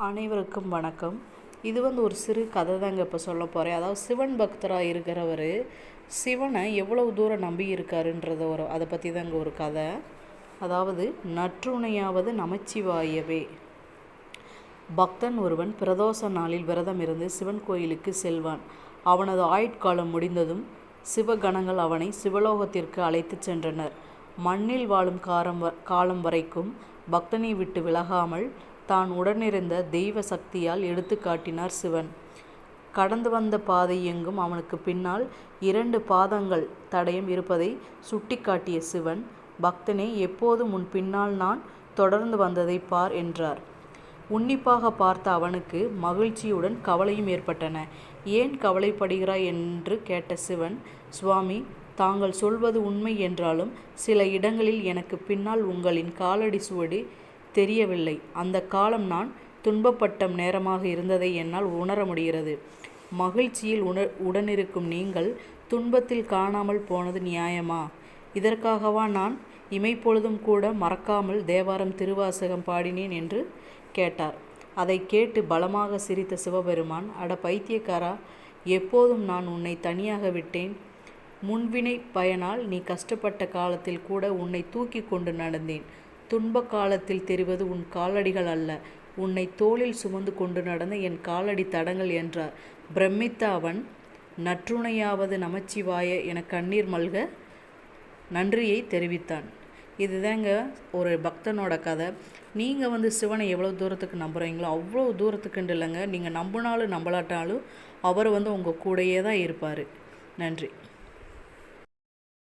அனைவருக்கும் வணக்கம். இது ஒரு சிறு கதை தாங்க இப்போ சொல்ல போகிறேன். அதாவது சிவன் பக்தராக இருக்கிறவர் சிவனை எவ்வளவு தூரம் நம்பி இருக்காருன்றத அதை பற்றி தாங்க ஒரு கதை. அதாவது நற்றுணையாவது நமச்சிவாயவே. பக்தன் ஒருவன் பிரதோஷ நாளில் விரதம் இருந்து சிவன் கோயிலுக்கு செல்வான். அவனது ஆயுட்காலம் முடிந்ததும் சிவகணங்கள் அவனை சிவலோகத்திற்கு அழைத்து சென்றனர். மண்ணில் வாழும் காலம் வரைக்கும் பக்தனை விட்டு விலகாமல் தான் உடனிருந்த தெய்வ சக்தியால் எடுத்து காட்டினார் சிவன். கடந்து வந்த பாதை எங்கும் அவனுக்கு பின்னால் 2 பாதங்கள் தடயம் இருப்பதை சுட்டி காட்டிய சிவன், பக்தனே, எப்போதும் உன் பின்னால் நான் தொடர்ந்து வந்ததை பார் என்றார். உன்னிப்பாக பார்த்த அவனுக்கு மகிழ்ச்சியுடன் கவலையும் ஏற்பட்டன. ஏன் கவலைப்படுகிறாய் என்று கேட்ட சிவன், சுவாமி, தாங்கள் சொல்வது உண்மை என்றாலும் சில இடங்களில் எனக்கு பின்னால் உங்களின் காலடி சுவடு தெரியவில்லை. அந்த காலம் நான் துன்பப்பட்ட நேரமாக இருந்ததை என்னால் உணர முடிகிறது. மகிழ்ச்சியில் உடனிருக்கும் நீங்கள் துன்பத்தில் காணாமல் போனது நியாயமா? இதற்காகவா நான் இமைப்பொழுதும் கூட மறக்காமல் தேவாரம் திருவாசகம் பாடினேன் என்று கேட்டார். அதை கேட்டு பலமாக சிரித்த சிவபெருமான், அட பைத்தியக்காரா, எப்போதும் நான் உன்னை தனியாக விட்டேன். முன்வினை பயனால் நீ கஷ்டப்பட்ட காலத்தில் கூட உன்னை தூக்கி கொண்டு நடந்தேன். துன்ப காலத்தில் தெரிவது உன் காலடிகள் அல்ல, உன்னை தோளில் சுமந்து கொண்டு நடந்த என் காலடி தடங்கள் என்றார். பிரமித்த அவன், நற்றுணையாவது நமச்சிவாய என கண்ணீர் மல்க நன்றியை தெரிவித்தான். இதுதாங்க ஒரு பக்தனோட கதை. நீங்கள் சிவனை எவ்வளோ தூரத்துக்கு நம்புகிறீங்களோ அவ்வளோ தூரத்துக்குண்டு இல்லைங்க. நீங்கள் நம்பினாலும் நம்பலாட்டாலும் அவர் உங்கள் கூடையே தான் இருப்பார். நன்றி.